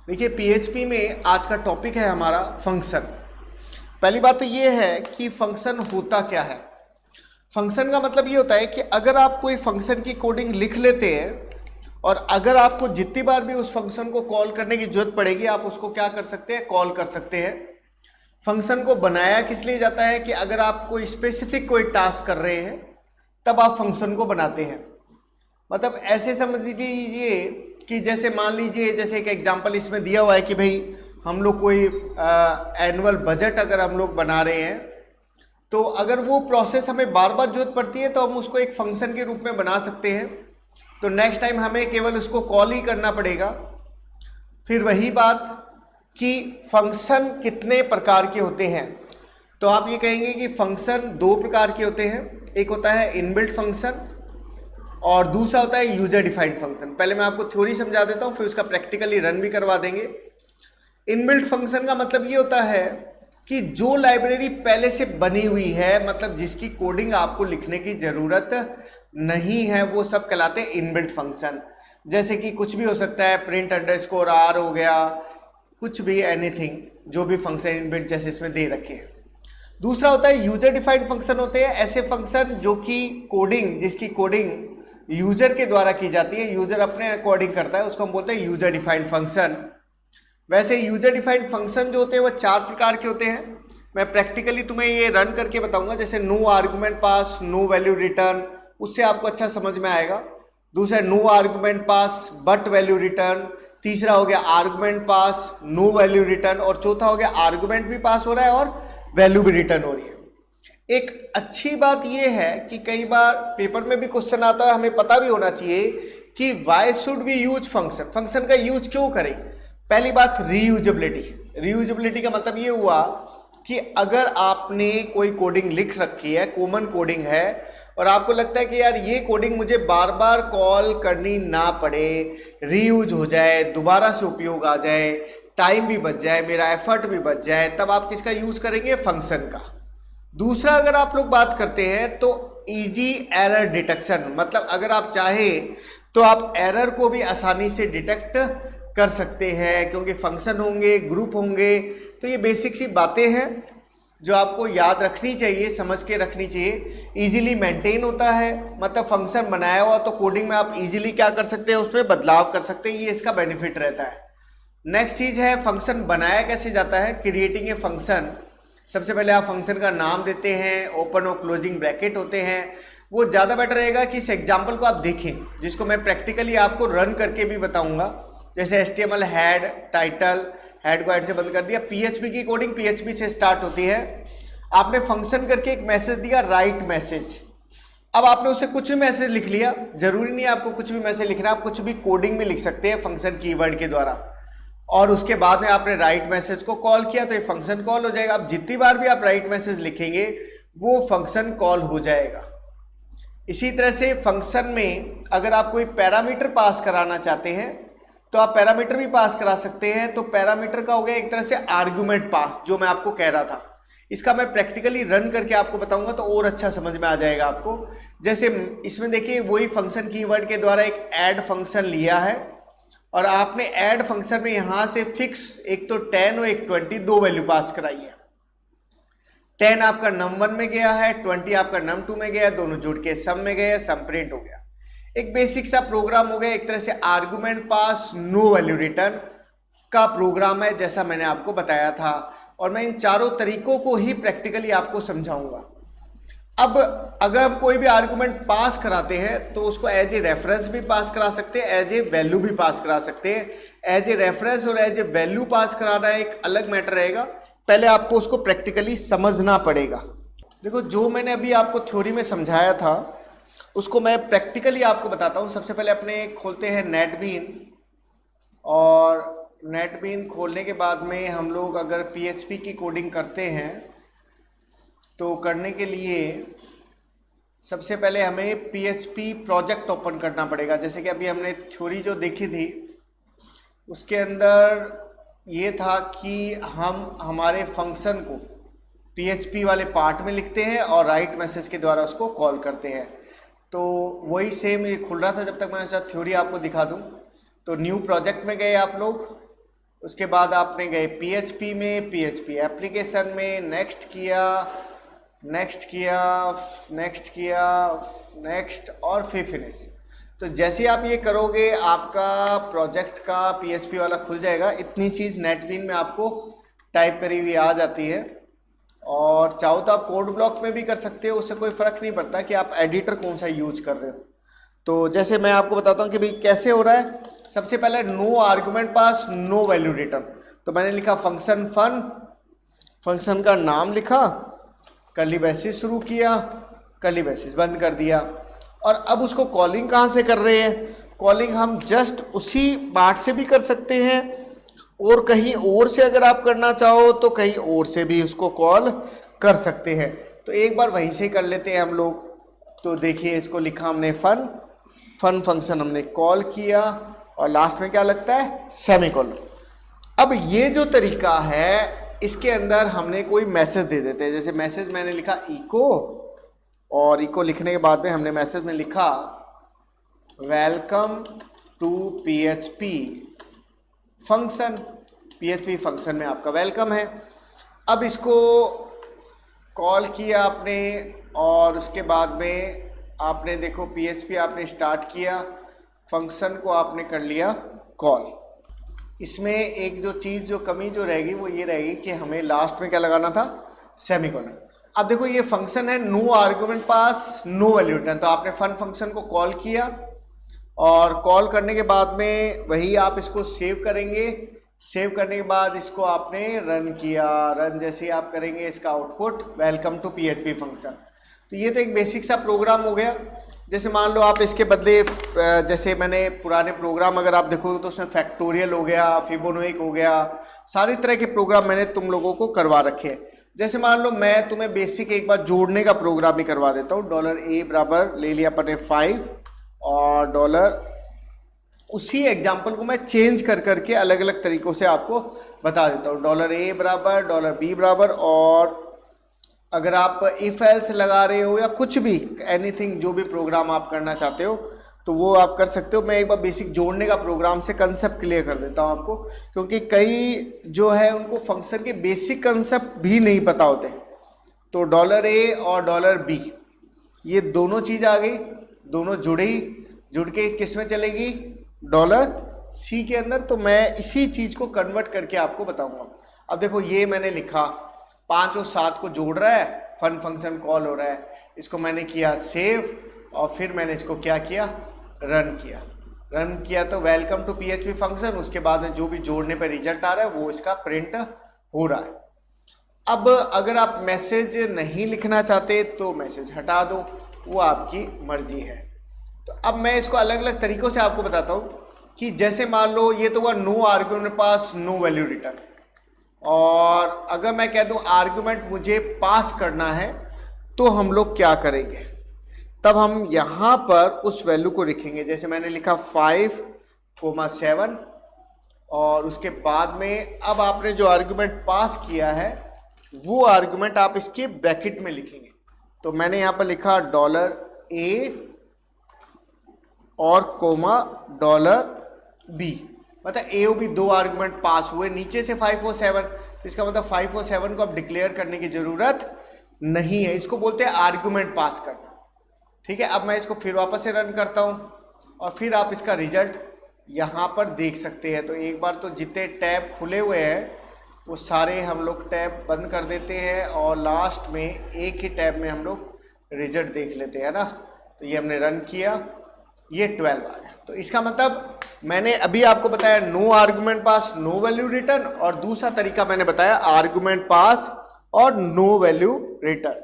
देखिए पीएचपी में आज का टॉपिक है हमारा फंक्शन। पहली बात तो ये है कि फंक्शन होता क्या है। फंक्शन का मतलब ये होता है कि अगर आप कोई फंक्शन की कोडिंग लिख लेते हैं और अगर आपको जितनी बार भी उस फंक्शन को कॉल करने की जरूरत पड़ेगी आप उसको क्या कर सकते हैं, कॉल कर सकते हैं। फंक्शन को बनाया किस लिए जाता है कि अगर आप कोई स्पेसिफिक कोई टास्क कर रहे हैं तब आप फंक्शन को बनाते हैं। मतलब ऐसे समझ लीजिए कि जैसे मान लीजिए, जैसे एक एग्जांपल इसमें दिया हुआ है कि भाई हम लोग कोई एनुअल बजट अगर हम लोग बना रहे हैं तो अगर वो प्रोसेस हमें बार बार जरूरत पड़ती है तो हम उसको एक फंक्शन के रूप में बना सकते हैं। तो नेक्स्ट टाइम हमें केवल उसको कॉल ही करना पड़ेगा। फिर वही बात कि फंक्शन कितने प्रकार के होते हैं, तो आप ये कहेंगे कि फंक्शन दो प्रकार के होते हैं। एक होता है इनबिल्ट फंक्शन और दूसरा होता है यूजर डिफाइंड फंक्शन। पहले मैं आपको थ्योरी समझा देता हूँ, फिर उसका प्रैक्टिकली रन भी करवा देंगे। इनबिल्ट फंक्शन का मतलब ये होता है कि जो लाइब्रेरी पहले से बनी हुई है, मतलब जिसकी कोडिंग आपको लिखने की ज़रूरत नहीं है, वो सब कहलाते हैं इनबिल्ट फंक्शन। जैसे कि कुछ भी हो सकता है, प्रिंट अंडरस्कोर आर हो गया, कुछ भी, एनीथिंग, जो भी फंक्शन इनबिल्ट जैसे इसमें दे रखे हैं। दूसरा होता है यूजर डिफाइंड फंक्शन। होते हैं ऐसे फंक्शन जो कि कोडिंग, जिसकी कोडिंग यूजर के द्वारा की जाती है, यूजर अपने अकॉर्डिंग करता है, उसको हम बोलते हैं यूजर डिफाइंड फंक्शन। वैसे यूजर डिफाइंड फंक्शन जो होते हैं वो चार प्रकार के होते हैं। मैं प्रैक्टिकली तुम्हें ये रन करके बताऊंगा। जैसे no argument pass, no value return, उससे आपको अच्छा समझ में आएगा। दूसरा no argument pass but value return. तीसरा हो गया argument pass no value return. और चौथा हो गया आर्गुमेंट भी पास हो रहा है और वैल्यू भी रिटर्न हो रही है। एक अच्छी बात यह है कि कई बार पेपर में भी क्वेश्चन आता है, हमें पता भी होना चाहिए कि why should we use function, function का यूज क्यों करें। पहली बात रीयूजेबिलिटी। रीयूजेबिलिटी का मतलब ये हुआ कि अगर आपने कोई कोडिंग लिख रखी है, कॉमन कोडिंग है, और आपको लगता है कि यार ये कोडिंग मुझे बार बार कॉल करनी ना पड़े, रीयूज हो जाए, दोबारा से उपयोग आ जाए, टाइम भी बच जाए, मेरा एफर्ट भी बच जाए, तब आप किसका यूज करेंगे, फंक्शन का। दूसरा अगर आप लोग बात करते हैं तो इजी एरर डिटेक्शन। मतलब अगर आप चाहें तो आप एरर को भी आसानी से डिटेक्ट कर सकते हैं, क्योंकि फंक्शन होंगे, ग्रुप होंगे। तो ये बेसिक सी बातें हैं जो आपको याद रखनी चाहिए, समझ के रखनी चाहिए। इजीली मेंटेन होता है, मतलब फंक्शन बनाया हुआ तो कोडिंग में आप इजीली क्या कर सकते हैं, उसमें बदलाव कर सकते हैं, ये इसका बेनिफिट रहता है। नेक्स्ट चीज है फंक्शन बनाया कैसे जाता है, क्रिएटिंग ए फंक्शन। सबसे पहले आप फंक्शन का नाम देते हैं, ओपन और क्लोजिंग ब्रैकेट होते हैं। वो ज़्यादा बेटर रहेगा कि इस एग्जाम्पल को आप देखें, जिसको मैं प्रैक्टिकली आपको रन करके भी बताऊंगा। जैसे HTML हेड, टाइटल, हेड को हेड से बंद कर दिया। PHP की कोडिंग PHP से स्टार्ट होती है। आपने फंक्शन करके एक मैसेज दिया, राइट मैसेज। अब आपने उसे कुछ भी मैसेज लिख लिया, जरूरी नहीं है आपको कुछ भी मैसेज लिखना, आप कुछ भी कोडिंग में लिख सकते हैं फंक्शन कीवर्ड के द्वारा। और उसके बाद में आपने राइट मैसेज को कॉल किया तो ये फंक्शन कॉल हो जाएगा। अब जितनी बार भी आप राइट मैसेज लिखेंगे वो फंक्शन कॉल हो जाएगा। इसी तरह से फंक्शन में अगर आप कोई पैरामीटर पास कराना चाहते हैं तो आप पैरामीटर भी पास करा सकते हैं। तो पैरामीटर का हो गया एक तरह से आर्गुमेंट पास, जो मैं आपको कह रहा था। इसका मैं प्रैक्टिकली रन करके आपको बताऊंगा तो और अच्छा समझ में आ जाएगा आपको। जैसे इसमें देखिए वही फंक्शन कीवर्ड के द्वारा एक ऐड फंक्शन लिया है और आपने ऐड फंक्शन में यहां से फिक्स एक तो 10 और एक 20 दो वैल्यू पास कराई है। 10 आपका num1 में गया है, 20 आपका num2 में गया, दोनों जुड़ के सम में गए, सम प्रिंट हो गया। एक बेसिक सा प्रोग्राम हो गया, एक तरह से argument pass no value return का प्रोग्राम है, जैसा मैंने आपको बताया था। और मैं इन चारों तरीकों को ही प्रैक्टिकली आपको समझाऊंगा। अब अगर हम कोई भी आर्गुमेंट पास कराते हैं तो उसको एज ए रेफरेंस भी पास करा सकते हैं, एज ए वैल्यू भी पास करा सकते हैं। एज ए रेफरेंस और एज ए वैल्यू पास कराना एक अलग मैटर रहेगा, पहले आपको उसको प्रैक्टिकली समझना पड़ेगा। देखो जो मैंने अभी आपको थ्योरी में समझाया था उसको मैं प्रैक्टिकली आपको बताता हूँ। सबसे पहले अपने खोलते हैं नेटबीन, और नेटबीन खोलने के बाद में हम लोग अगर PHP की कोडिंग करते हैं तो करने के लिए सबसे पहले हमें PHP प्रोजेक्ट ओपन करना पड़ेगा। जैसे कि अभी हमने थ्योरी जो देखी थी उसके अंदर ये था कि हम हमारे फंक्शन को PHP वाले पार्ट में लिखते हैं और राइट मैसेज के द्वारा उसको कॉल करते हैं। तो वही सेम ये खुल रहा था जब तक मैंने थ्योरी आपको दिखा दूं। तो न्यू प्रोजेक्ट में गए आप लोग, उसके बाद आपने गए पीएचपी में, पीएचपी एप्लीकेशन में, नेक्स्ट किया, नेक्स्ट किया, नेक्स्ट किया, नेक्स्ट और फिर फिनिश। तो जैसे आप ये करोगे आपका प्रोजेक्ट का पीएचपी वाला खुल जाएगा। इतनी चीज़ नेटबीन में आपको टाइप करी हुई आ जाती है, और चाहो तो आप कोड ब्लॉक में भी कर सकते हो, उससे कोई फ़र्क नहीं पड़ता कि आप एडिटर कौन सा यूज कर रहे हो। तो जैसे मैं आपको बताता हूँ कि भाई कैसे हो रहा है। सबसे पहले no argument pass, no value return. तो मैंने लिखा फंक्शन फन, फंक्शन का नाम लिखा, कर्ली ब्रेसेस शुरू किया, कर्ली ब्रेसेस बंद कर दिया। और अब उसको कॉलिंग कहाँ से कर रहे हैं? कॉलिंग हम जस्ट उसी पार्ट से भी कर सकते हैं, और कहीं और से अगर आप करना चाहो तो कहीं और से भी उसको कॉल कर सकते हैं। तो एक बार वहीं से कर लेते हैं हम लोग। तो देखिए इसको लिखा हमने फन, फन फंक्शन हमने कॉल किया, और लास्ट में क्या लगता है? सेमीकोलन। अब ये जो तरीका है इसके अंदर हमने कोई मैसेज दे देते हैं। जैसे मैसेज मैंने लिखा इको, और इको लिखने के बाद में हमने मैसेज में लिखा welcome to PHP function. PHP function में आपका वेलकम है। अब इसको कॉल किया आपने, और उसके बाद में आपने देखो पीएचपी आपने स्टार्ट किया, फंक्शन को आपने कर लिया कॉल। इसमें एक जो चीज़ जो कमी जो रहेगी वो ये रहेगी कि हमें लास्ट में क्या लगाना था? सेमीकोलन। अब देखो ये फंक्शन है no argument pass, no value return. तो आपने फन फंक्शन को कॉल किया, और कॉल करने के बाद में वही आप इसको सेव करेंगे। सेव करने के बाद इसको आपने रन किया। रन जैसे ही आप करेंगे इसका output welcome to PHP function. तो ये तो एक बेसिक सा प्रोग्राम हो गया। जैसे मान लो आप इसके बदले, जैसे मैंने पुराने प्रोग्राम अगर आप देखोगे तो उसमें फैक्टोरियल हो गया, फिबोनाची हो गया, सारी तरह के प्रोग्राम मैंने तुम लोगों को करवा रखे हैं। जैसे मान लो मैं तुम्हें बेसिक एक बार जोड़ने का प्रोग्राम ही करवा देता हूँ। $a बराबर ले लिया अपने 5, और डॉलर, उसी एग्जाम्पल को मैं चेंज कर करके अलग अलग तरीकों से आपको बता देता हूँ। $a बराबर, $b बराबर, और अगर आप इफ एल्स लगा रहे हो या कुछ भी एनीथिंग जो भी प्रोग्राम आप करना चाहते हो तो वो आप कर सकते हो। मैं एक बार बेसिक जोड़ने का प्रोग्राम से कंसेप्ट क्लियर कर देता हूँ आपको, क्योंकि कई जो है उनको फंक्शन के बेसिक कंसेप्ट भी नहीं पता होते। तो $a और $b ये दोनों चीज़ आ गई, दोनों जुड़ के किस में चलेगी? $c के अंदर। तो मैं इसी चीज़ को कन्वर्ट करके आपको बताऊंगा। अब देखो ये मैंने लिखा 5 और 7 को जोड़ रहा है, फन फंक्शन कॉल हो रहा है। इसको मैंने किया सेव, और फिर मैंने इसको क्या किया? रन किया। रन किया तो वेलकम टू पीएचपी फंक्शन, उसके बाद में जो भी जोड़ने पर रिजल्ट आ रहा है वो इसका प्रिंट हो रहा है। अब अगर आप मैसेज नहीं लिखना चाहते तो मैसेज हटा दो, वो आपकी मर्जी है। तो अब मैं इसको अलग अलग तरीकों से आपको बताता हूँ कि जैसे मान लो ये तो हुआ no argument pass, no value return. और अगर मैं कह दूं आर्गुमेंट मुझे पास करना है तो हम लोग क्या करेंगे? तब हम यहां पर उस वैल्यू को लिखेंगे। जैसे मैंने लिखा 5,7, और उसके बाद में अब आपने जो आर्गुमेंट पास किया है वो आर्गुमेंट आप इसके ब्रैकेट में लिखेंगे। तो मैंने यहां पर लिखा $a और $b, मतलब ए और बी दो आर्गुमेंट पास हुए, नीचे से 5 और 7। तो इसका मतलब 5 और 7 को अब डिक्लेयर करने की जरूरत नहीं है। इसको बोलते हैं आर्गुमेंट पास करना। ठीक है, अब मैं इसको फिर वापस से रन करता हूं, और फिर आप इसका रिजल्ट यहां पर देख सकते हैं। तो एक बार तो जितने टैब खुले हुए हैं वो सारे हम लोग टैब बंद कर देते हैं, और लास्ट में एक ही टैब में हम लोग रिजल्ट देख लेते हैं ना। तो ये हमने रन किया, ये 12 आ गया। तो इसका मतलब मैंने अभी आपको बताया no argument pass, no value return, और दूसरा तरीका मैंने बताया आर्गुमेंट पास और नो वैल्यू रिटर्न।